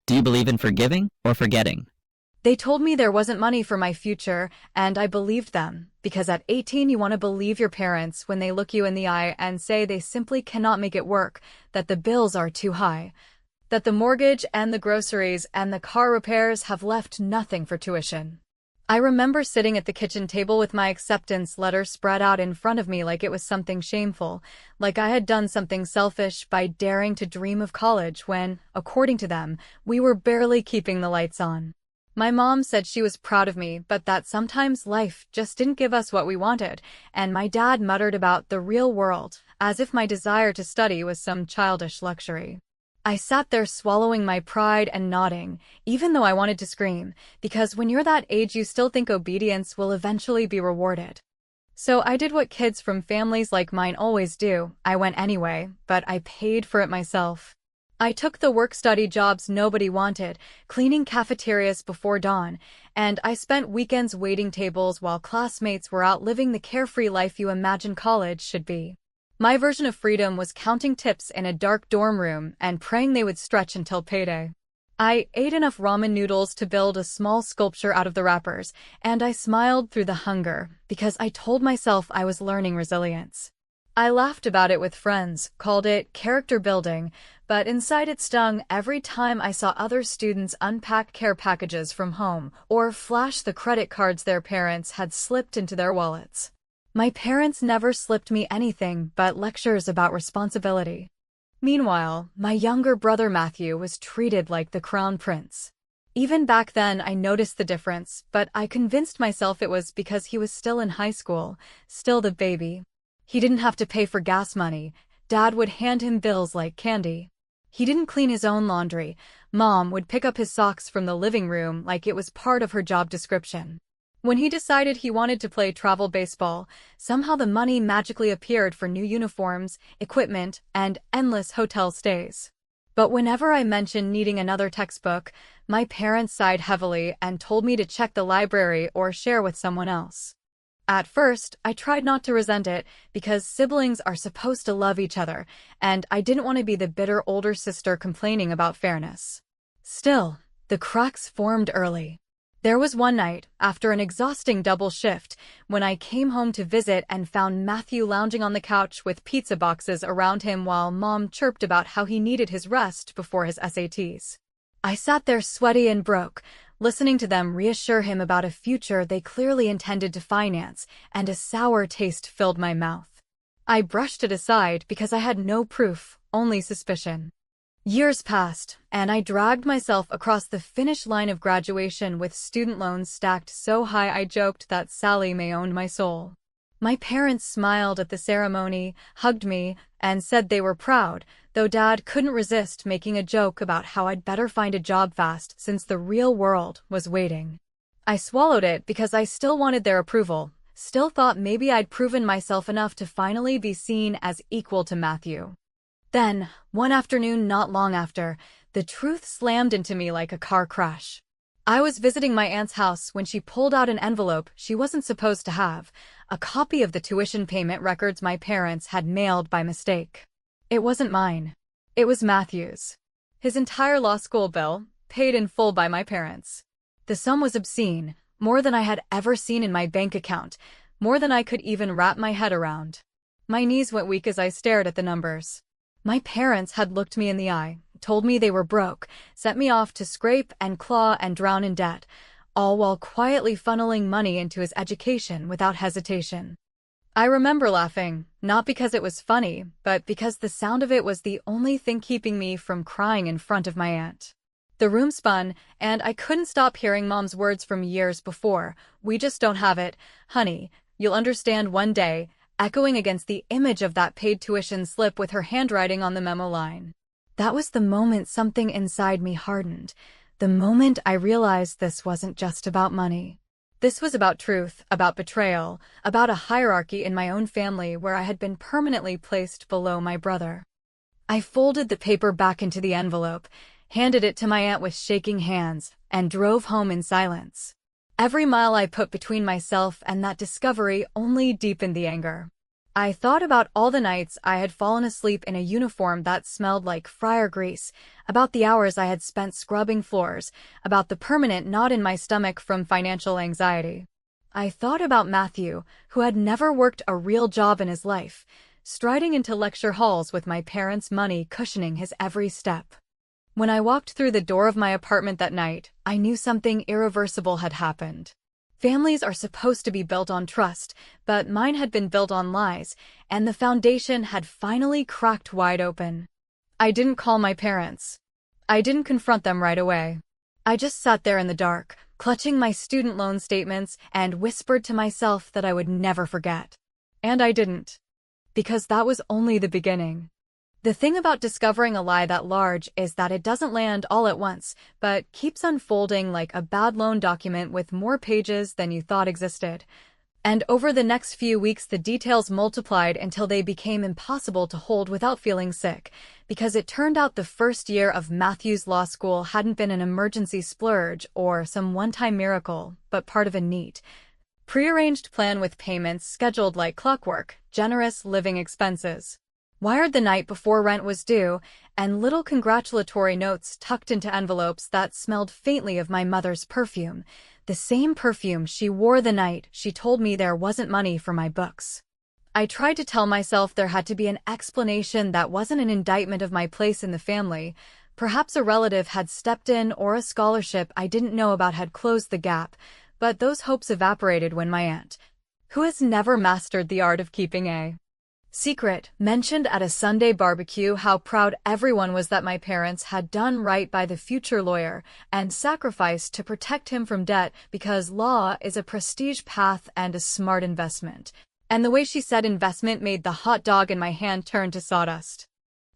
Do you believe in forgiving or forgetting? They told me there wasn't money for my future, and I believed them, because at 18 you want to believe your parents when they look you in the eye and say they simply cannot make it work, that the bills are too high, that the mortgage and the groceries and the car repairs have left nothing for tuition. I remember sitting at the kitchen table with my acceptance letter spread out in front of me like it was something shameful, like I had done something selfish by daring to dream of college when, according to them, we were barely keeping the lights on. My mom said she was proud of me, but that sometimes life just didn't give us what we wanted, and my dad muttered about the real world, as if my desire to study was some childish luxury. I sat there swallowing my pride and nodding, even though I wanted to scream, because when you're that age you still think obedience will eventually be rewarded. So I did what kids from families like mine always do. I went anyway, but I paid for it myself. I took the work-study jobs nobody wanted, cleaning cafeterias before dawn, and I spent weekends waiting tables while classmates were out living the carefree life you imagine college should be. My version of freedom was counting tips in a dark dorm room and praying they would stretch until payday. I ate enough ramen noodles to build a small sculpture out of the wrappers, and I smiled through the hunger because I told myself I was learning resilience. I laughed about it with friends, called it character building, but inside it stung every time I saw other students unpack care packages from home or flash the credit cards their parents had slipped into their wallets. My parents never slipped me anything but lectures about responsibility. Meanwhile, my younger brother Matthew was treated like the crown prince. Even back then I noticed the difference, but I convinced myself it was because he was still in high school, still the baby. He didn't have to pay for gas money. Dad would hand him bills like candy. He didn't clean his own laundry. Mom would pick up his socks from the living room like it was part of her job description. When he decided he wanted to play travel baseball, somehow the money magically appeared for new uniforms, equipment, and endless hotel stays. But whenever I mentioned needing another textbook, my parents sighed heavily and told me to check the library or share with someone else. At first, I tried not to resent it because siblings are supposed to love each other, and I didn't want to be the bitter older sister complaining about fairness. Still, the cracks formed early. There was one night, after an exhausting double shift, when I came home to visit and found Matthew lounging on the couch with pizza boxes around him while Mom chirped about how he needed his rest before his SATs. I sat there sweaty and broke, listening to them reassure him about a future they clearly intended to finance, and a sour taste filled my mouth. I brushed it aside because I had no proof, only suspicion. Years passed, and I dragged myself across the finish line of graduation with student loans stacked so high I joked that Sally May owned my soul. My parents smiled at the ceremony, hugged me, and said they were proud, though Dad couldn't resist making a joke about how I'd better find a job fast since the real world was waiting. I swallowed it because I still wanted their approval, still thought maybe I'd proven myself enough to finally be seen as equal to Matthew. Then, one afternoon not long after, the truth slammed into me like a car crash. I was visiting my aunt's house when she pulled out an envelope she wasn't supposed to have, a copy of the tuition payment records my parents had mailed by mistake. It wasn't mine. It was Matthew's. His entire law school bill, paid in full by my parents. The sum was obscene, more than I had ever seen in my bank account, more than I could even wrap my head around. My knees went weak as I stared at the numbers. My parents had looked me in the eye, told me they were broke, sent me off to scrape and claw and drown in debt, all while quietly funneling money into his education without hesitation. I remember laughing, not because it was funny, but because the sound of it was the only thing keeping me from crying in front of my aunt. The room spun, and I couldn't stop hearing Mom's words from years before. "We just don't have it, honey. You'll understand one day," echoing against the image of that paid tuition slip with her handwriting on the memo line. That was the moment something inside me hardened, the moment I realized this wasn't just about money. This was about truth, about betrayal, about a hierarchy in my own family where I had been permanently placed below my brother. I folded the paper back into the envelope, handed it to my aunt with shaking hands, and drove home in silence. Every mile I put between myself and that discovery only deepened the anger. I thought about all the nights I had fallen asleep in a uniform that smelled like fryer grease, about the hours I had spent scrubbing floors, about the permanent knot in my stomach from financial anxiety. I thought about Matthew, who had never worked a real job in his life, striding into lecture halls with my parents' money cushioning his every step. When I walked through the door of my apartment that night, I knew something irreversible had happened. Families are supposed to be built on trust, but mine had been built on lies, and the foundation had finally cracked wide open. I didn't call my parents. I didn't confront them right away. I just sat there in the dark, clutching my student loan statements, and whispered to myself that I would never forget. And I didn't. Because that was only the beginning. The thing about discovering a lie that large is that it doesn't land all at once, but keeps unfolding like a bad loan document with more pages than you thought existed. And over the next few weeks, the details multiplied until they became impossible to hold without feeling sick, because it turned out the first year of Matthew's law school hadn't been an emergency splurge or some one-time miracle, but part of a neat, prearranged plan with payments scheduled like clockwork, generous living expenses, wired the night before rent was due, and little congratulatory notes tucked into envelopes that smelled faintly of my mother's perfume, the same perfume she wore the night she told me there wasn't money for my books. I tried to tell myself there had to be an explanation that wasn't an indictment of my place in the family. Perhaps a relative had stepped in or a scholarship I didn't know about had closed the gap, but those hopes evaporated when my aunt, who has never mastered the art of keeping a secret, mentioned at a Sunday barbecue how proud everyone was that my parents had done right by the future lawyer and sacrificed to protect him from debt because law is a prestige path and a smart investment. And the way she said investment made the hot dog in my hand turn to sawdust.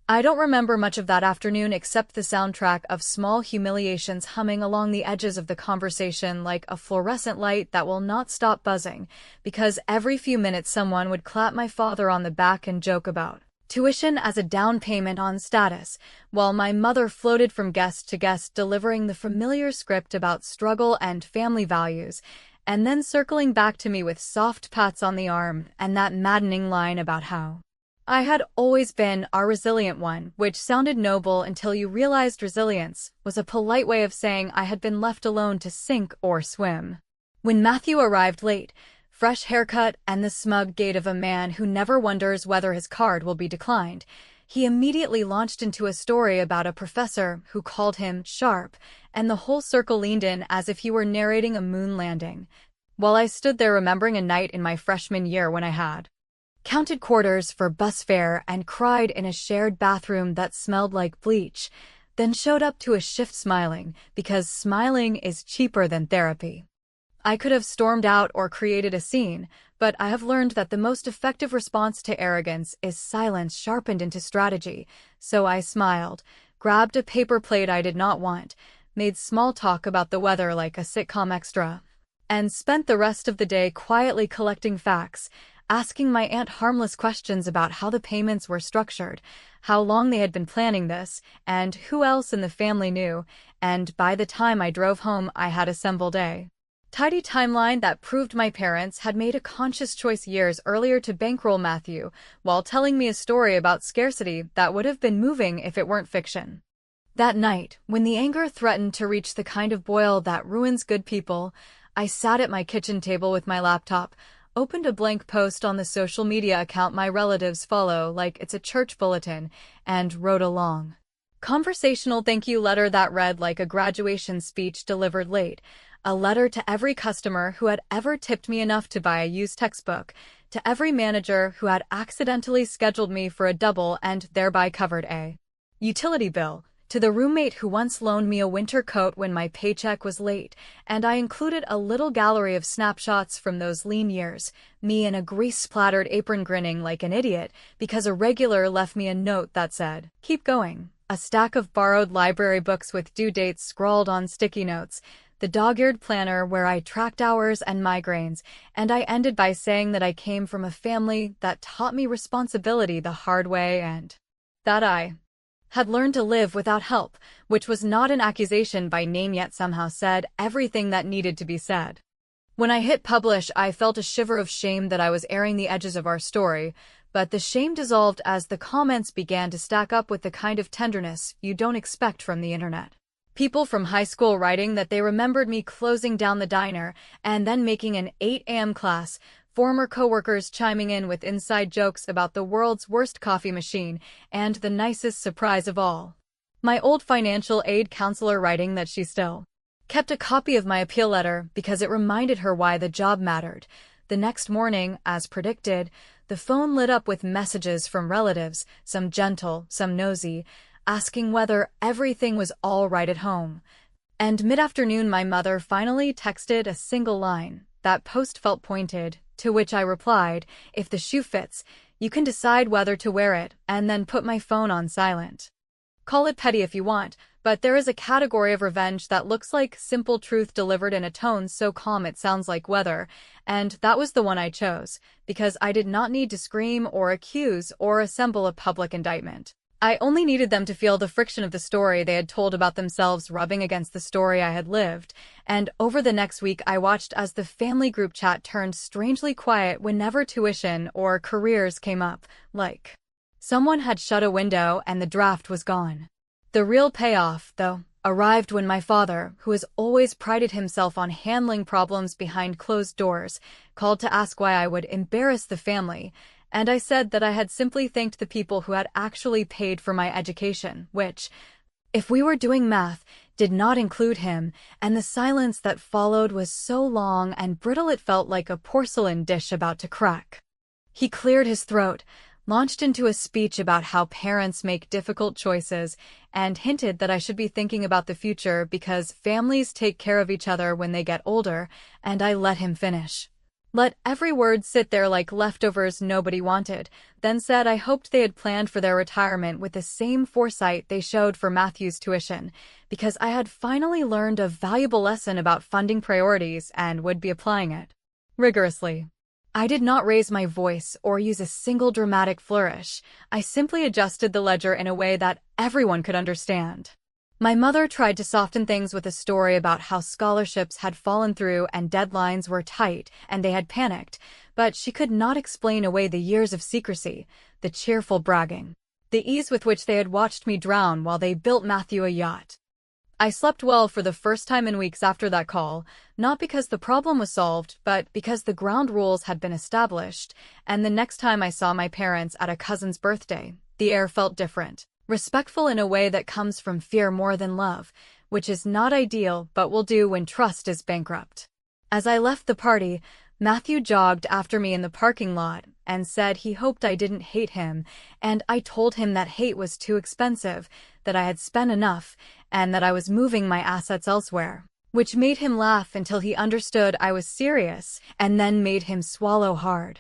I don't remember much of that afternoon except the soundtrack of small humiliations humming along the edges of the conversation like a fluorescent light that will not stop buzzing, because every few minutes someone would clap my father on the back and joke about tuition as a down payment on status, while my mother floated from guest to guest delivering the familiar script about struggle and family values, and then circling back to me with soft pats on the arm and that maddening line about how I had always been our resilient one, which sounded noble until you realized resilience was a polite way of saying I had been left alone to sink or swim. When Matthew arrived late, fresh haircut and the smug gait of a man who never wonders whether his card will be declined, he immediately launched into a story about a professor who called him sharp, and the whole circle leaned in as if he were narrating a moon landing, while I stood there remembering a night in my freshman year when I had counted quarters for bus fare and cried in a shared bathroom that smelled like bleach, then showed up to a shift smiling, because smiling is cheaper than therapy. I could have stormed out or created a scene, but I have learned that the most effective response to arrogance is silence sharpened into strategy, so I smiled, grabbed a paper plate I did not want, made small talk about the weather like a sitcom extra, and spent the rest of the day quietly collecting facts, asking my aunt harmless questions about how the payments were structured, how long they had been planning this, and who else in the family knew, and by the time I drove home I had assembled a tidy timeline that proved my parents had made a conscious choice years earlier to bankroll Matthew, while telling me a story about scarcity that would have been moving if it weren't fiction. That night, when the anger threatened to reach the kind of boil that ruins good people, I sat at my kitchen table with my laptop, opened a blank post on the social media account my relatives follow like it's a church bulletin, and wrote a long, conversational thank you letter that read like a graduation speech delivered late, a letter to every customer who had ever tipped me enough to buy a used textbook, to every manager who had accidentally scheduled me for a double and thereby covered a utility bill, to the roommate who once loaned me a winter coat when my paycheck was late, and I included a little gallery of snapshots from those lean years, me in a grease-splattered apron grinning like an idiot because a regular left me a note that said, "Keep going," a stack of borrowed library books with due dates scrawled on sticky notes, the dog-eared planner where I tracked hours and migraines, and I ended by saying that I came from a family that taught me responsibility the hard way and that I had learned to live without help, which was not an accusation by name yet somehow said everything that needed to be said. When I hit publish, I felt a shiver of shame that I was airing the edges of our story, but the shame dissolved as the comments began to stack up with the kind of tenderness you don't expect from the internet. People from high school writing that they remembered me closing down the diner and then making an 8 a.m. class, former coworkers chiming in with inside jokes about the world's worst coffee machine, and the nicest surprise of all, my old financial aid counselor writing that she still kept a copy of my appeal letter because it reminded her why the job mattered. The next morning, as predicted, the phone lit up with messages from relatives, some gentle, some nosy, asking whether everything was all right at home. And mid-afternoon, my mother finally texted a single line. That post felt pointed, to which I replied, "If the shoe fits, you can decide whether to wear it," and then put my phone on silent. Call it petty if you want, but there is a category of revenge that looks like simple truth delivered in a tone so calm it sounds like weather, and that was the one I chose, because I did not need to scream or accuse or assemble a public indictment. I only needed them to feel the friction of the story they had told about themselves rubbing against the story I had lived, and over the next week I watched as the family group chat turned strangely quiet whenever tuition or careers came up, like someone had shut a window and the draft was gone. The real payoff, though, arrived when my father, who has always prided himself on handling problems behind closed doors, called to ask why I would embarrass the family, and I said that I had simply thanked the people who had actually paid for my education, which, if we were doing math, did not include him, and the silence that followed was so long and brittle it felt like a porcelain dish about to crack. He cleared his throat, launched into a speech about how parents make difficult choices, and hinted that I should be thinking about the future because families take care of each other when they get older, and I let him finish. Let every word sit there like leftovers nobody wanted, then said I hoped they had planned for their retirement with the same foresight they showed for Matthew's tuition, because I had finally learned a valuable lesson about funding priorities and would be applying it rigorously. I did not raise my voice or use a single dramatic flourish. I simply adjusted the ledger in a way that everyone could understand. My mother tried to soften things with a story about how scholarships had fallen through and deadlines were tight and they had panicked, but she could not explain away the years of secrecy, the cheerful bragging, the ease with which they had watched me drown while they built Matthew a yacht. I slept well for the first time in weeks after that call, not because the problem was solved, but because the ground rules had been established, and the next time I saw my parents at a cousin's birthday, the air felt different. Respectful in a way that comes from fear more than love, which is not ideal but will do when trust is bankrupt. As I left the party, Matthew jogged after me in the parking lot and said he hoped I didn't hate him, and I told him that hate was too expensive, that I had spent enough, and that I was moving my assets elsewhere, which made him laugh until he understood I was serious and then made him swallow hard.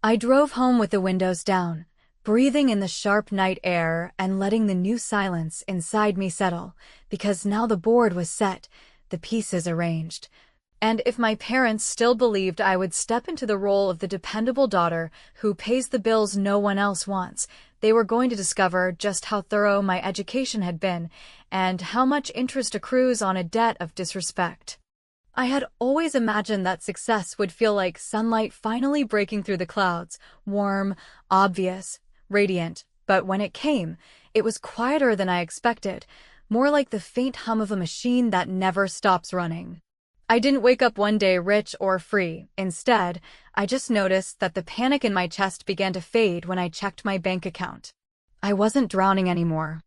I drove home with the windows down, breathing in the sharp night air and letting the new silence inside me settle, because now the board was set, the pieces arranged. And if my parents still believed I would step into the role of the dependable daughter who pays the bills no one else wants, they were going to discover just how thorough my education had been and how much interest accrues on a debt of disrespect. I had always imagined that success would feel like sunlight finally breaking through the clouds, warm, obvious, radiant, but when it came, it was quieter than I expected, more like the faint hum of a machine that never stops running. I didn't wake up one day rich or free. Instead, I just noticed that the panic in my chest began to fade when I checked my bank account. I wasn't drowning anymore.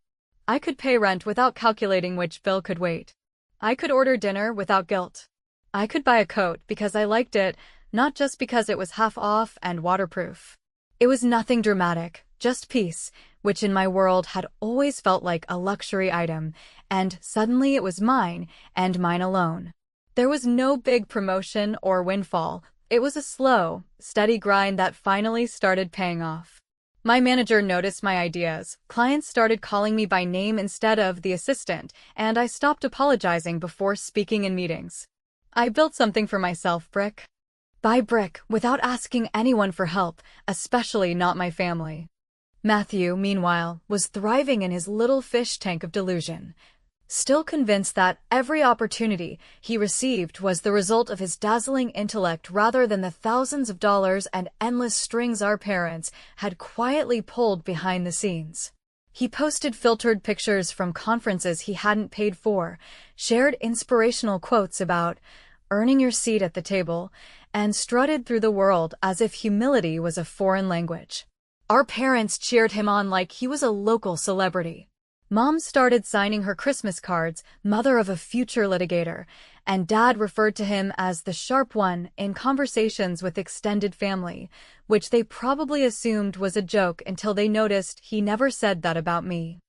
I could pay rent without calculating which bill could wait. I could order dinner without guilt. I could buy a coat because I liked it, not just because it was half off and waterproof. It was nothing dramatic, just peace, which in my world had always felt like a luxury item, and suddenly it was mine, and mine alone. There was no big promotion or windfall. It was a slow, steady grind that finally started paying off. My manager noticed my ideas. Clients started calling me by name instead of the assistant, and I stopped apologizing before speaking in meetings. I built something for myself brick by brick without asking anyone for help, especially not my family. Matthew, meanwhile, was thriving in his little fish tank of delusion. still convinced that every opportunity he received was the result of his dazzling intellect rather than the thousands of dollars and endless strings our parents had quietly pulled behind the scenes. He posted filtered pictures from conferences he hadn't paid for, shared inspirational quotes about earning your seat at the table, and strutted through the world as if humility was a foreign language. Our parents cheered him on like he was a local celebrity. Mom started signing her Christmas cards, mother of a future litigator, and Dad referred to him as the sharp one in conversations with extended family, which they probably assumed was a joke until they noticed he never said that about me.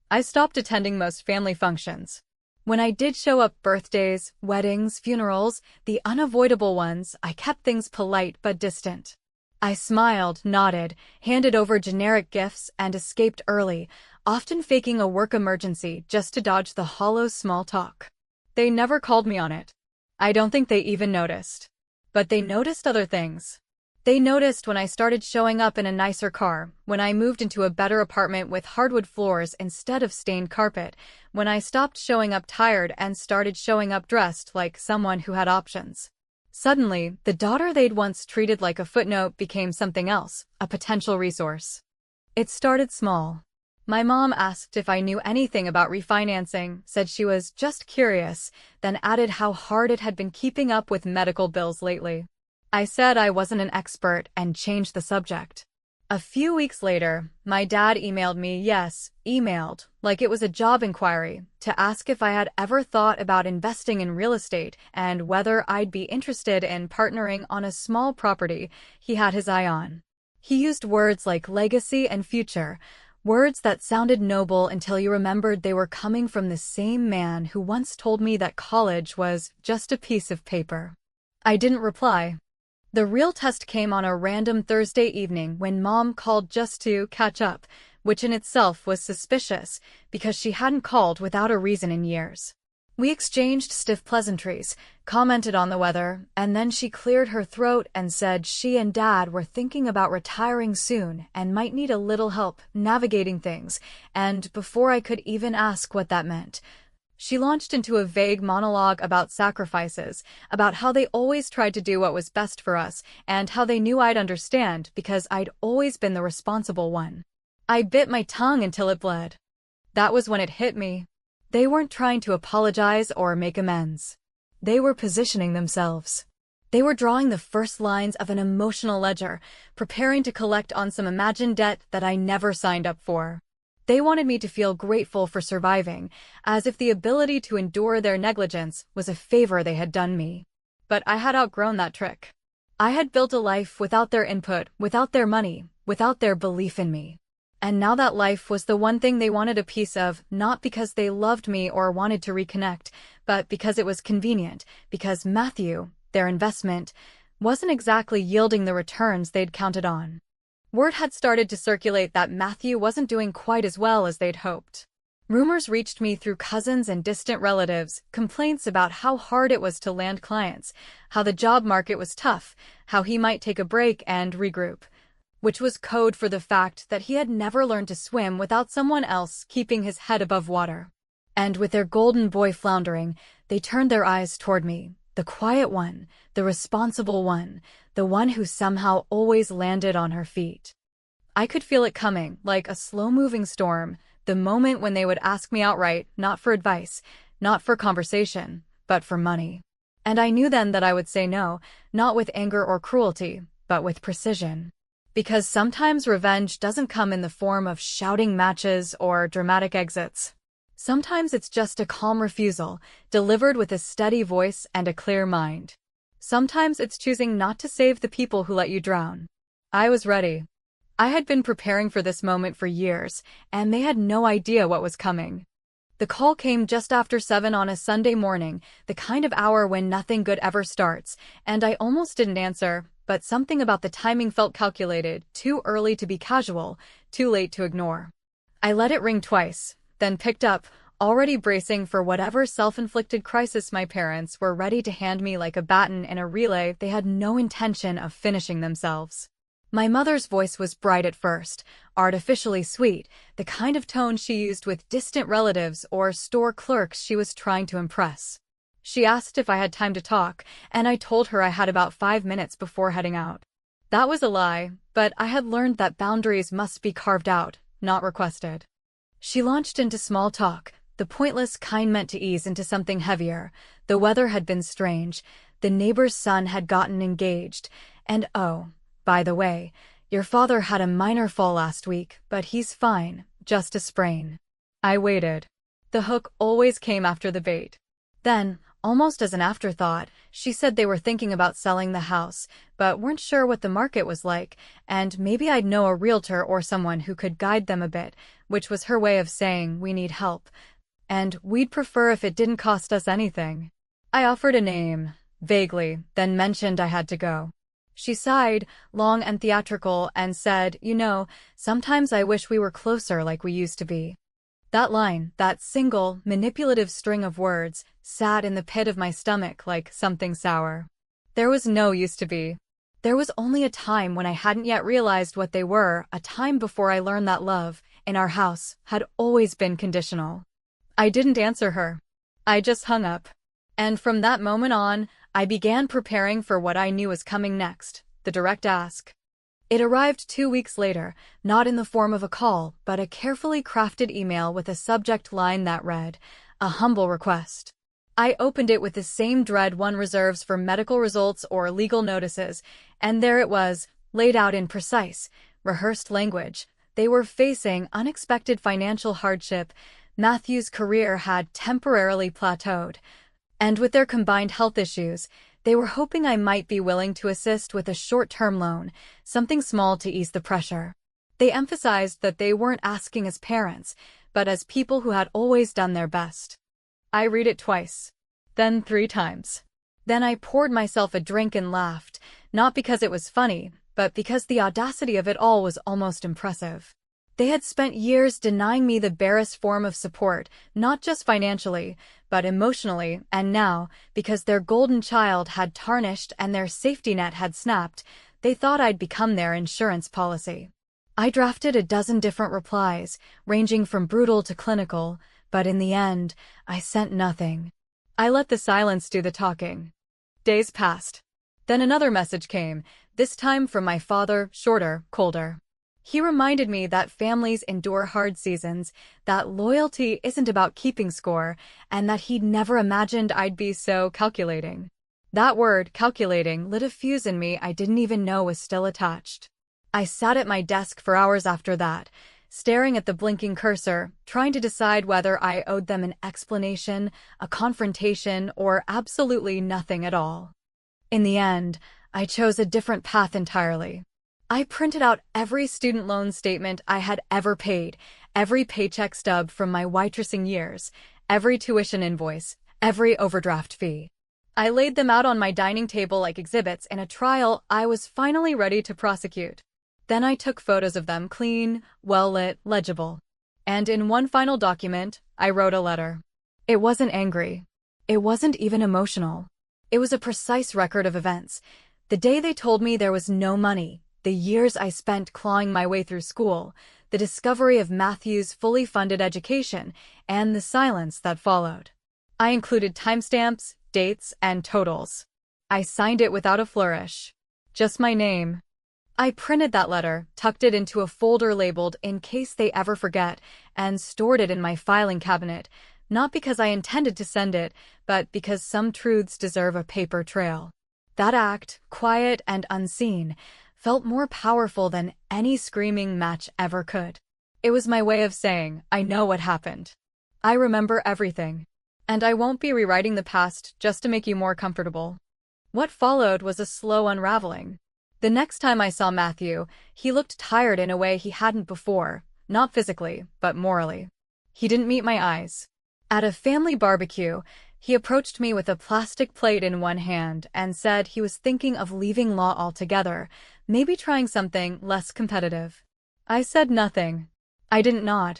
I stopped attending most family functions. When I did show up birthdays, weddings, funerals, the unavoidable ones, I kept things polite but distant. I smiled, nodded, handed over generic gifts, and escaped early, often faking a work emergency just to dodge the hollow small talk. They never called me on it. I don't think they even noticed. But they noticed other things. They noticed when I started showing up in a nicer car, when I moved into a better apartment with hardwood floors instead of stained carpet, when I stopped showing up tired and started showing up dressed like someone who had options. Suddenly, the daughter they'd once treated like a footnote became something else, a potential resource. It started small. My mom asked if I knew anything about refinancing, said she was just curious, then added how hard it had been keeping up with medical bills lately. I said I wasn't an expert and changed the subject. A few weeks later, my dad emailed me, emailed, like it was a job inquiry, to ask if I had ever thought about investing in real estate and whether I'd be interested in partnering on a small property he had his eye on. He used words like legacy and future, words that sounded noble until you remembered they were coming from the same man who once told me that college was just a piece of paper. I didn't reply. The real test came on a random Thursday evening when Mom called just to catch up, which in itself was suspicious because she hadn't called without a reason in years. We exchanged stiff pleasantries, commented on the weather, and then she cleared her throat and said she and Dad were thinking about retiring soon and might need a little help navigating things, and before I could even ask what that meant, she launched into a vague monologue about sacrifices, about how they always tried to do what was best for us, and how they knew I'd understand because I'd always been the responsible one. I bit my tongue until it bled. That was when it hit me. They weren't trying to apologize or make amends. They were positioning themselves. They were drawing the first lines of an emotional ledger, preparing to collect on some imagined debt that I never signed up for. They wanted me to feel grateful for surviving, as if the ability to endure their negligence was a favor they had done me. But I had outgrown that trick. I had built a life without their input, without their money, without their belief in me. And now that life was the one thing they wanted a piece of, not because they loved me or wanted to reconnect, but because it was convenient, because Matthew, their investment, wasn't exactly yielding the returns they'd counted on. Word had started to circulate that Matthew wasn't doing quite as well as they'd hoped. Rumors reached me through cousins and distant relatives, complaints about how hard it was to land clients, how the job market was tough, how he might take a break and regroup, which was code for the fact that he had never learned to swim without someone else keeping his head above water. And with their golden boy floundering, they turned their eyes toward me, the quiet one, the responsible one, the one who somehow always landed on her feet. I could feel it coming, like a slow-moving storm, the moment when they would ask me outright, not for advice, not for conversation, but for money. And I knew then that I would say no, not with anger or cruelty, but with precision. Because sometimes revenge doesn't come in the form of shouting matches or dramatic exits. Sometimes it's just a calm refusal, delivered with a steady voice and a clear mind. Sometimes it's choosing not to save the people who let you drown. I was ready. I had been preparing for this moment for years, and they had no idea what was coming. The call came just after 7 on a Sunday morning, the kind of hour when nothing good ever starts, and I almost didn't answer, but something about the timing felt calculated, too early to be casual, too late to ignore. I let it ring twice, then picked up, already bracing for whatever self-inflicted crisis my parents were ready to hand me like a baton in a relay they had no intention of finishing themselves. My mother's voice was bright at first, artificially sweet, the kind of tone she used with distant relatives or store clerks she was trying to impress. She asked if I had time to talk, and I told her I had about 5 minutes before heading out. That was a lie, but I had learned that boundaries must be carved out, not requested. She launched into small talk, the pointless kind meant to ease into something heavier. The weather had been strange, the neighbor's son had gotten engaged, and oh, by the way, your father had a minor fall last week, but he's fine, just a sprain. I waited. The hook always came after the bait. Then, almost as an afterthought, she said they were thinking about selling the house, but weren't sure what the market was like, and maybe I'd know a realtor or someone who could guide them a bit, which was her way of saying we need help, and we'd prefer if it didn't cost us anything. I offered a name, vaguely, then mentioned I had to go. She sighed, long and theatrical, and said, sometimes I wish we were closer like we used to be. That line, that single, manipulative string of words, sat in the pit of my stomach like something sour. There was no used to be. There was only a time when I hadn't yet realized what they were, a time before I learned that love, in our house, had always been conditional. I didn't answer her. I just hung up. And from that moment on, I began preparing for what I knew was coming next, the direct ask. It arrived 2 weeks later, not in the form of a call, but a carefully crafted email with a subject line that read, "A humble request." I opened it with the same dread one reserves for medical results or legal notices, and there it was, laid out in precise, rehearsed language. They were facing unexpected financial hardship. Matthew's career had temporarily plateaued, and with their combined health issues, they were hoping I might be willing to assist with a short-term loan, something small to ease the pressure. They emphasized that they weren't asking as parents, but as people who had always done their best. I read it twice, then 3 times. Then I poured myself a drink and laughed, not because it was funny, but because the audacity of it all was almost impressive. They had spent years denying me the barest form of support, not just financially, but emotionally, and now, because their golden child had tarnished and their safety net had snapped, they thought I'd become their insurance policy. I drafted a dozen different replies, ranging from brutal to clinical, but in the end, I sent nothing. I let the silence do the talking. Days passed. Then another message came, this time from my father, shorter, colder. He reminded me that families endure hard seasons, that loyalty isn't about keeping score, and that he'd never imagined I'd be so calculating. That word, calculating, lit a fuse in me I didn't even know was still attached. I sat at my desk for hours after that, staring at the blinking cursor, trying to decide whether I owed them an explanation, a confrontation, or absolutely nothing at all. In the end, I chose a different path entirely. I printed out every student loan statement I had ever paid, every paycheck stub from my waitressing years, every tuition invoice, every overdraft fee. I laid them out on my dining table like exhibits in a trial I was finally ready to prosecute. Then I took photos of them, clean, well-lit, legible. And in one final document, I wrote a letter. It wasn't angry. It wasn't even emotional. It was a precise record of events. The day they told me there was no money, the years I spent clawing my way through school, the discovery of Matthew's fully funded education, and the silence that followed. I included timestamps, dates, and totals. I signed it without a flourish. Just my name. I printed that letter, tucked it into a folder labeled "in case they ever forget," and stored it in my filing cabinet, not because I intended to send it, but because some truths deserve a paper trail. That act, quiet and unseen, felt more powerful than any screaming match ever could. It was my way of saying, I know what happened. I remember everything. And I won't be rewriting the past just to make you more comfortable. What followed was a slow unraveling. The next time I saw Matthew, he looked tired in a way he hadn't before, not physically, but morally. He didn't meet my eyes. At a family barbecue, he approached me with a plastic plate in one hand and said he was thinking of leaving law altogether, maybe trying something less competitive. I said nothing. I didn't nod.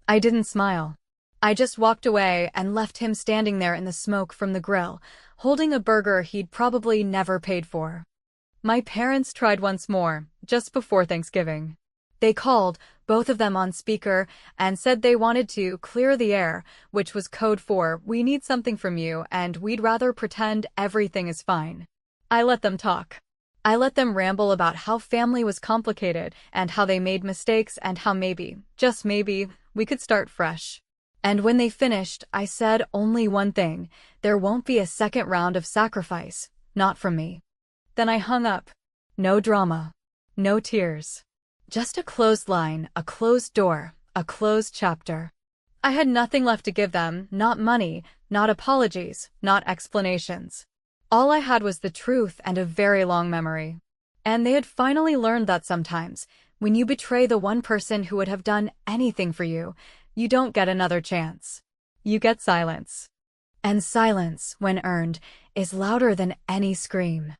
I didn't smile. I just walked away and left him standing there in the smoke from the grill, holding a burger he'd probably never paid for. My parents tried once more, just before Thanksgiving. They called, both of them on speaker, and said they wanted to clear the air, which was code for, "We need something from you and we'd rather pretend everything is fine." I let them talk. I let them ramble about how family was complicated and how they made mistakes and how maybe, just maybe, we could start fresh. And when they finished, I said only one thing: there won't be a second round of sacrifice, not from me. Then I hung up. No drama. No tears. Just a closed line, a closed door, a closed chapter. I had nothing left to give them, not money, not apologies, not explanations. All I had was the truth and a very long memory. And they had finally learned that sometimes, when you betray the one person who would have done anything for you, you don't get another chance. You get silence. And silence, when earned, is louder than any scream.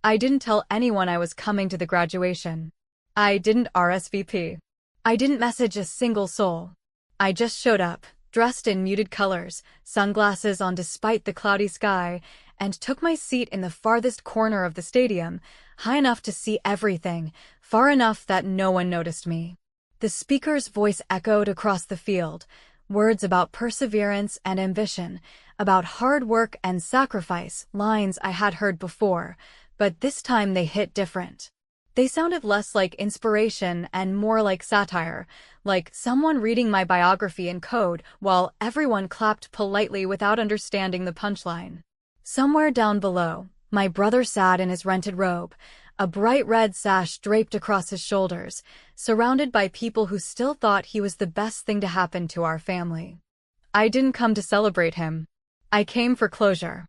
I didn't tell anyone I was coming to the graduation. I didn't RSVP. I didn't message a single soul. I just showed up, dressed in muted colors, sunglasses on despite the cloudy sky, and took my seat in the farthest corner of the stadium, high enough to see everything, far enough that no one noticed me. The speaker's voice echoed across the field, words about perseverance and ambition, about hard work and sacrifice, lines I had heard before, but this time they hit different. They sounded less like inspiration and more like satire, like someone reading my biography in code while everyone clapped politely without understanding the punchline. Somewhere down below, my brother sat in his rented robe, a bright red sash draped across his shoulders, surrounded by people who still thought he was the best thing to happen to our family. I didn't come to celebrate him. I came for closure.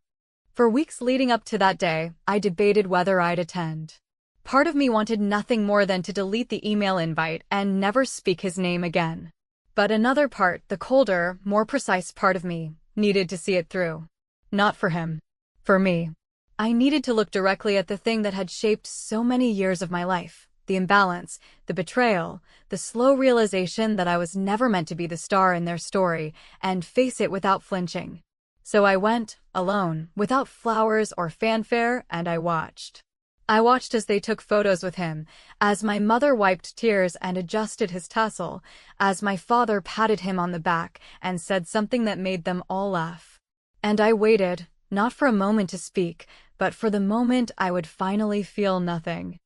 For weeks leading up to that day, I debated whether I'd attend. Part of me wanted nothing more than to delete the email invite and never speak his name again. But another part, the colder, more precise part of me, needed to see it through. Not for him. For me. I needed to look directly at the thing that had shaped so many years of my life, the imbalance, the betrayal, the slow realization that I was never meant to be the star in their story, and face it without flinching. So I went, alone, without flowers or fanfare, and I watched. I watched as they took photos with him, as my mother wiped tears and adjusted his tassel, as my father patted him on the back and said something that made them all laugh. And I waited, not for a moment to speak, but for the moment I would finally feel nothing.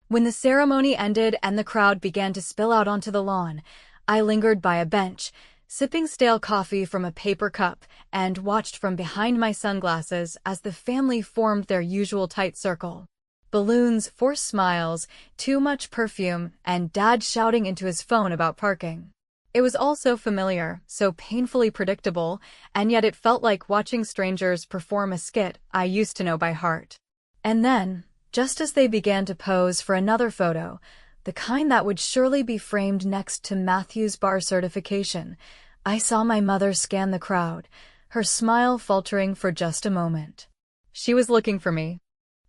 When the ceremony ended and the crowd began to spill out onto the lawn, I lingered by a bench, sipping stale coffee from a paper cup, and watched from behind my sunglasses as the family formed their usual tight circle. Balloons, forced smiles, too much perfume, and Dad shouting into his phone about parking. It was all so familiar, so painfully predictable, and yet it felt like watching strangers perform a skit I used to know by heart. And then, just as they began to pose for another photo, the kind that would surely be framed next to Matthew's bar certification, I saw my mother scan the crowd, her smile faltering for just a moment. She was looking for me.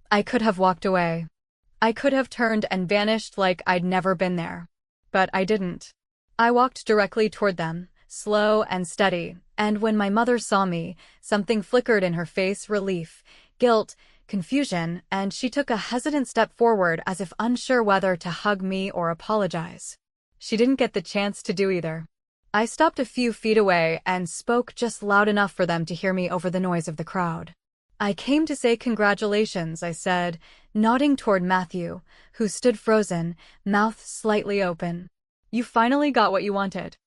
I could have walked away. I could have turned and vanished like I'd never been there. But I didn't. I walked directly toward them, slow and steady, and when my mother saw me, something flickered in her face: relief, guilt, confusion, and she took a hesitant step forward as if unsure whether to hug me or apologize. She didn't get the chance to do either. I stopped a few feet away and spoke just loud enough for them to hear me over the noise of the crowd. "I came to say congratulations," I said, nodding toward Matthew, who stood frozen, mouth slightly open. "You finally got what you wanted."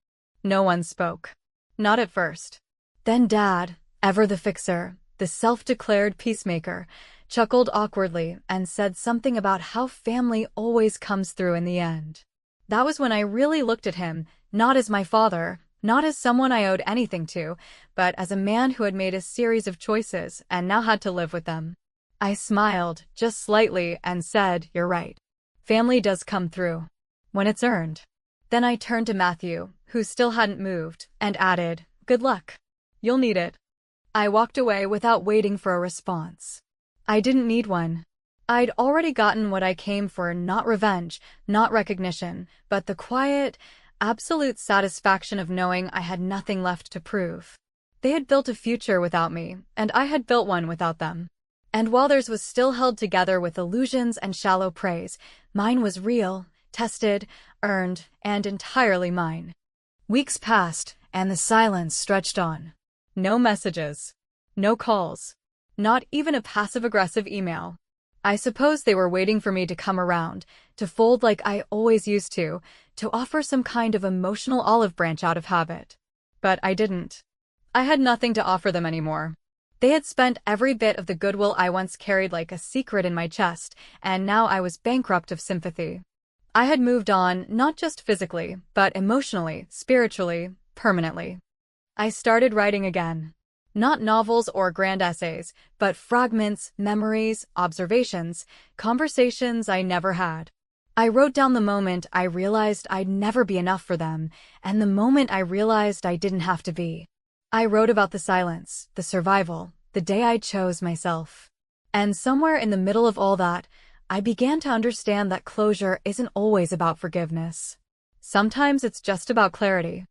No one spoke. Not at first. Then Dad, ever the fixer, the self-declared peacemaker, chuckled awkwardly and said something about how family always comes through in the end. That was when I really looked at him, not as my father, not as someone I owed anything to, but as a man who had made a series of choices and now had to live with them. I smiled, just slightly, and said, "You're right. Family does come through. When it's earned." Then I turned to Matthew, who still hadn't moved, and added, "Good luck. You'll need it." I walked away without waiting for a response. I didn't need one. I'd already gotten what I came for: not revenge, not recognition, but the quiet, absolute satisfaction of knowing I had nothing left to prove. They had built a future without me, and I had built one without them. And while theirs was still held together with illusions and shallow praise, mine was real, tested, earned, and entirely mine. Weeks passed, and the silence stretched on. No messages. No calls. Not even a passive-aggressive email. I suppose they were waiting for me to come around, to fold like I always used to offer some kind of emotional olive branch out of habit. But I didn't. I had nothing to offer them anymore. They had spent every bit of the goodwill I once carried like a secret in my chest, and now I was bankrupt of sympathy. I had moved on, not just physically, but emotionally, spiritually, permanently. I started writing again. Not novels or grand essays, but fragments, memories, observations, conversations I never had. I wrote down the moment I realized I'd never be enough for them, and the moment I realized I didn't have to be. I wrote about the silence, the survival, the day I chose myself. And somewhere in the middle of all that, I began to understand that closure isn't always about forgiveness. Sometimes it's just about clarity.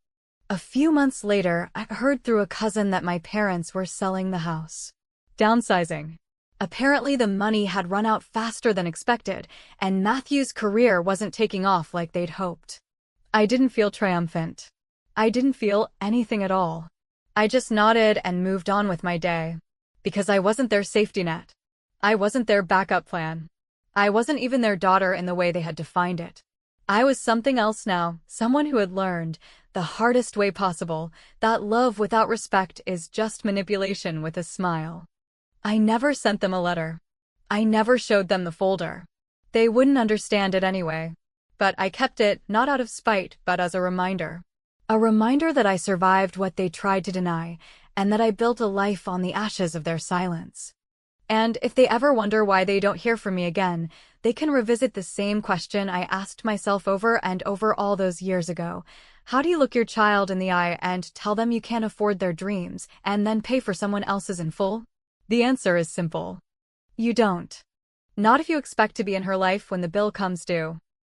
A few months later, I heard through a cousin that my parents were selling the house. Downsizing. Apparently the money had run out faster than expected, and Matthew's career wasn't taking off like they'd hoped. I didn't feel triumphant. I didn't feel anything at all. I just nodded and moved on with my day. Because I wasn't their safety net. I wasn't their backup plan. I wasn't even their daughter in the way they had defined it. I was something else now, someone who had learned, the hardest way possible, that love without respect is just manipulation with a smile. I never sent them a letter. I never showed them the folder. They wouldn't understand it anyway. But I kept it, not out of spite, but as a reminder. A reminder that I survived what they tried to deny, and that I built a life on the ashes of their silence. And if they ever wonder why they don't hear from me again, they can revisit the same question I asked myself over and over all those years ago. How do you look your child in the eye and tell them you can't afford their dreams, and then pay for someone else's in full? The answer is simple. You don't. Not if you expect to be in her life when the bill comes due.